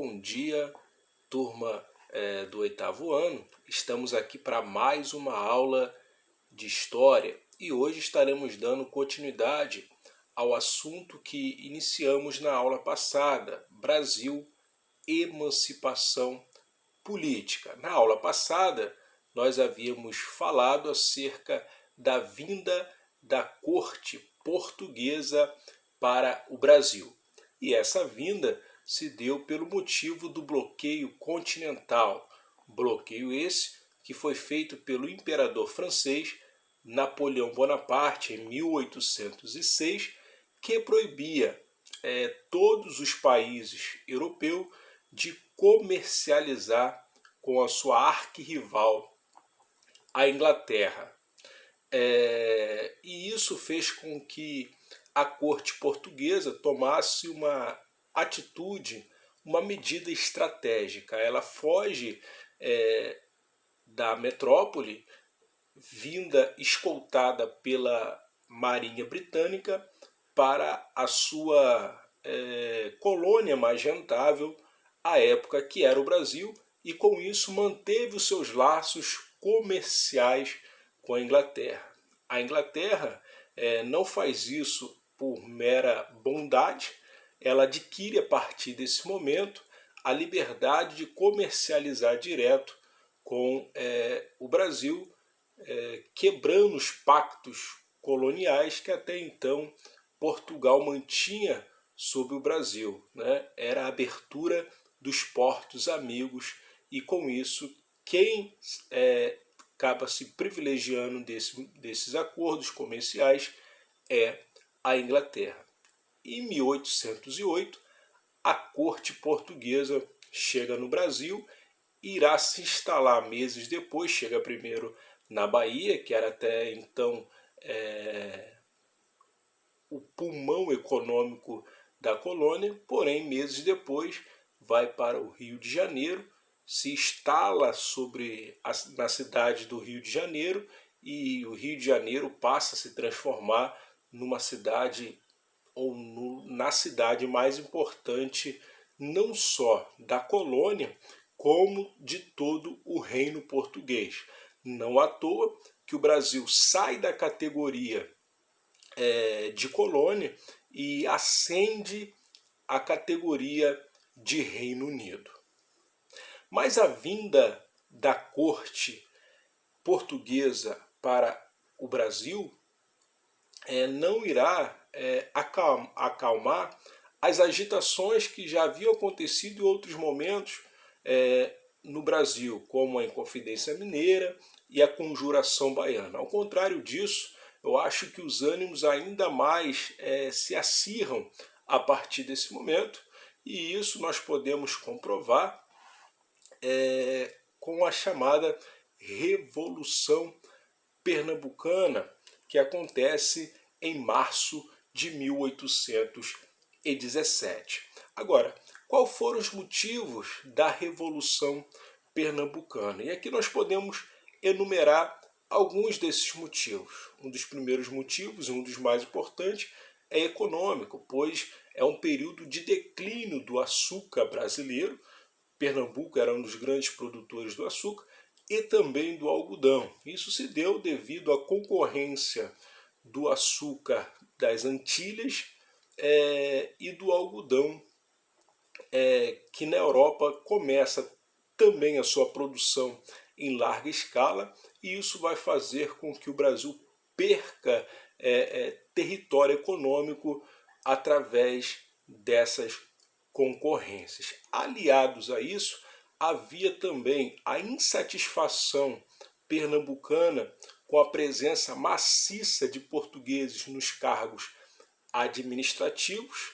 Bom dia, turma do oitavo ano. Estamos aqui para mais uma aula de História e hoje estaremos dando continuidade ao assunto que iniciamos na aula passada, Brasil, emancipação política. Na aula passada, nós havíamos falado acerca da vinda da corte portuguesa para o Brasil. E essa vinda se deu pelo motivo do bloqueio continental. Bloqueio esse que foi feito pelo imperador francês Napoleão Bonaparte em 1806, que proibia todos os países europeus de comercializar com a sua arquirrival, a Inglaterra. E isso fez com que a corte portuguesa tomasse uma atitude, uma medida estratégica. Ela foge da metrópole, vinda escoltada pela Marinha Britânica, para a sua colônia mais rentável, à época que era o Brasil, e com isso manteve os seus laços comerciais com a Inglaterra. A Inglaterra não faz isso por mera bondade, ela adquire a partir desse momento a liberdade de comercializar direto com o Brasil, quebrando os pactos coloniais que até então Portugal mantinha sobre o Brasil, né? Era a abertura dos portos amigos e com isso quem acaba se privilegiando desses acordos comerciais é a Inglaterra. Em 1808, a corte portuguesa chega no Brasil e irá se instalar meses depois, chega primeiro na Bahia, que era até então o pulmão econômico da colônia, porém meses depois vai para o Rio de Janeiro, se instala na cidade do Rio de Janeiro e o Rio de Janeiro passa a se transformar numa cidade na cidade mais importante não só da colônia, como de todo o reino português. Não à toa que o Brasil sai da categoria de colônia e ascende à categoria de Reino Unido. Mas a vinda da corte portuguesa para o Brasil não irá acalmar as agitações que já haviam acontecido em outros momentos no Brasil, como a Inconfidência Mineira e a Conjuração Baiana. Ao contrário disso, eu acho que os ânimos ainda mais se acirram a partir desse momento, e isso nós podemos comprovar com a chamada Revolução Pernambucana, que acontece em março de 1817. Agora, quais foram os motivos da Revolução Pernambucana? E aqui nós podemos enumerar alguns desses motivos. Um dos primeiros motivos, um dos mais importantes, é econômico, pois é um período de declínio do açúcar brasileiro. Pernambuco era um dos grandes produtores do açúcar e também do algodão. Isso se deu devido à concorrência do açúcar das Antilhas e do algodão, que na Europa começa também a sua produção em larga escala, e isso vai fazer com que o Brasil perca território econômico através dessas concorrências. Aliados a isso, havia também a insatisfação pernambucana com a presença maciça de portugueses nos cargos administrativos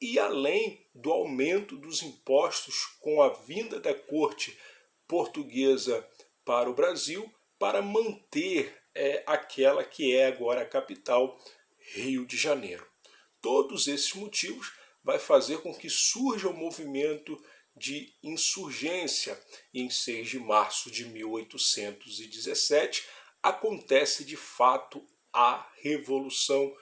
e além do aumento dos impostos com a vinda da corte portuguesa para o Brasil para manter aquela que é agora a capital, Rio de Janeiro. Todos esses motivos vai fazer com que surja um movimento de insurgência. Em 6 de março de 1817, acontece de fato a Revolução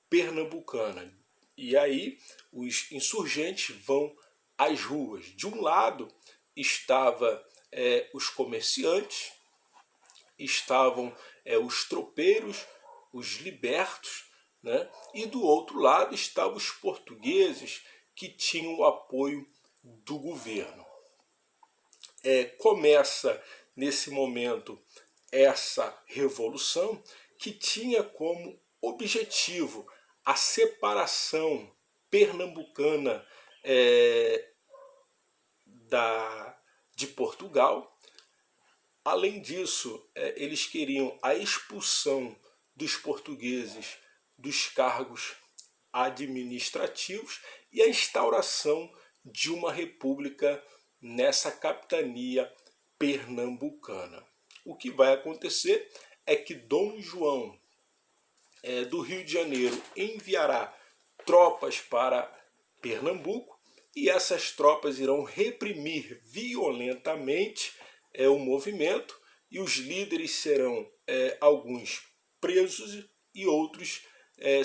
Pernambucana. E aí os insurgentes vão as ruas. De um lado estava os comerciantes, estavam os tropeiros, os libertos, né? E do outro lado estavam os portugueses que tinham o apoio do governo. Começa nesse momento essa revolução que tinha como objetivo a separação pernambucana de Portugal. Além disso, eles queriam a expulsão dos portugueses dos cargos administrativos e a instauração de uma república nessa capitania pernambucana. O que vai acontecer é que Dom João do Rio de Janeiro enviará tropas para Pernambuco e essas tropas irão reprimir violentamente o movimento e os líderes serão alguns presos e outros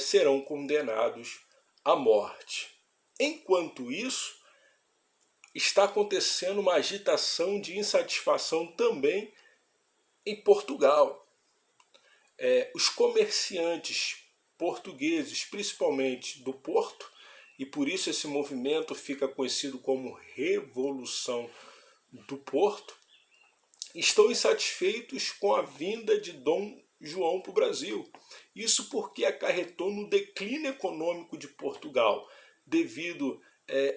serão condenados à morte. Enquanto isso, está acontecendo uma agitação de insatisfação também em Portugal. Os comerciantes portugueses, principalmente do Porto, e por isso esse movimento fica conhecido como Revolução do Porto, estão insatisfeitos com a vinda de Dom João para o Brasil. Isso porque acarretou no declínio econômico de Portugal, devido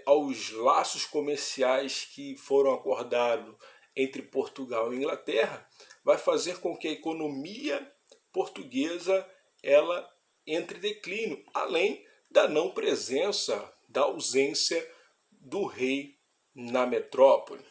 aos laços comerciais que foram acordados entre Portugal e Inglaterra, vai fazer com que a economia portuguesa ela entre em declínio, além da não presença, da ausência do rei na metrópole.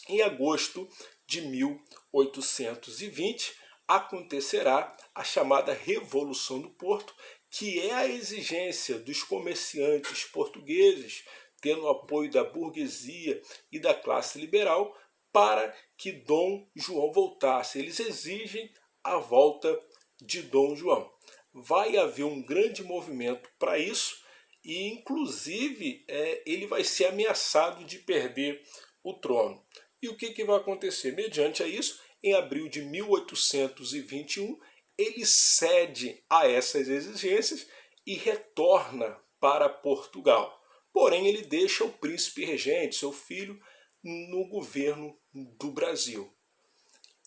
Em agosto de 1820 acontecerá a chamada Revolução do Porto, que é a exigência dos comerciantes portugueses, tendo o apoio da burguesia e da classe liberal, para que Dom João voltasse. Eles exigem a volta de Dom João. Vai haver um grande movimento para isso e, inclusive, ele vai ser ameaçado de perder o trono. E o que vai acontecer? Mediante a isso, em abril de 1821, ele cede a essas exigências e retorna para Portugal. Porém, ele deixa o príncipe regente, seu filho, no governo do Brasil.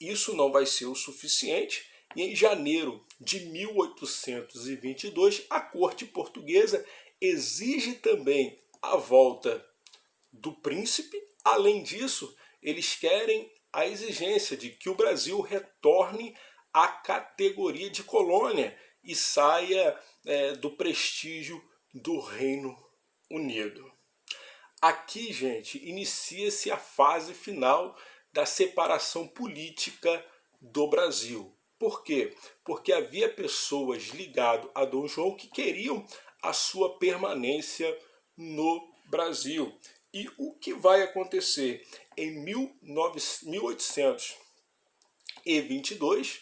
Isso não vai ser o suficiente e em janeiro de 1822 a corte portuguesa exige também a volta do príncipe. Além disso, eles querem a exigência de que o Brasil retorne à categoria de colônia e saia do prestígio do Reino Unido. Aqui, gente, inicia-se a fase final da separação política do Brasil. Por quê? Porque havia pessoas ligadas a Dom João que queriam a sua permanência no Brasil. E o que vai acontecer? Em 1822,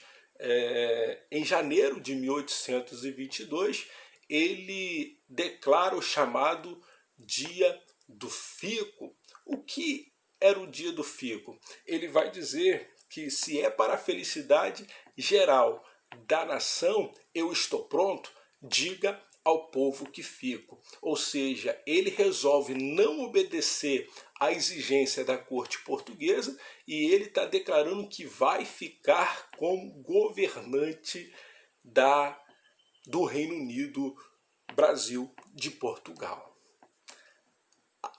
em janeiro de 1822, ele declara o chamado Dia do Fico. O que era o Dia do Fico? Ele vai dizer que se é para a felicidade geral da nação, eu estou pronto, diga ao povo que fico. Ou seja, ele resolve não obedecer à exigência da corte portuguesa e ele está declarando que vai ficar como governante do Reino Unido, Brasil de Portugal.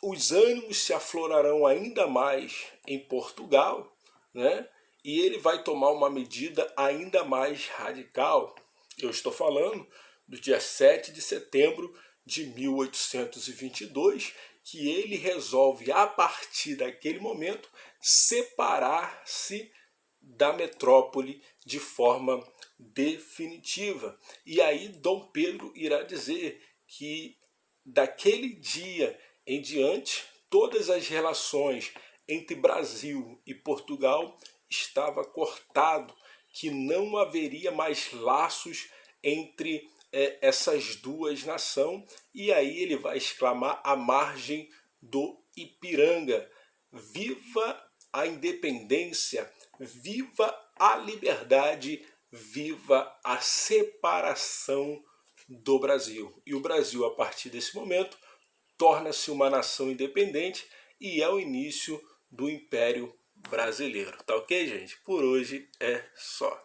Os ânimos se aflorarão ainda mais em Portugal, né? E ele vai tomar uma medida ainda mais radical. Eu estou falando do dia 7 de setembro de 1822, que ele resolve, a partir daquele momento, separar-se da metrópole de forma definitiva. E aí Dom Pedro irá dizer que daquele dia em diante, todas as relações entre Brasil e Portugal estava cortado, que não haveria mais laços entre essas duas nações, e aí ele vai exclamar: à margem do Ipiranga. Viva a independência, viva a liberdade, viva a separação do Brasil. E o Brasil, a partir desse momento, torna-se uma nação independente e é o início do Império Brasileiro. Tá ok, gente? Por hoje é só.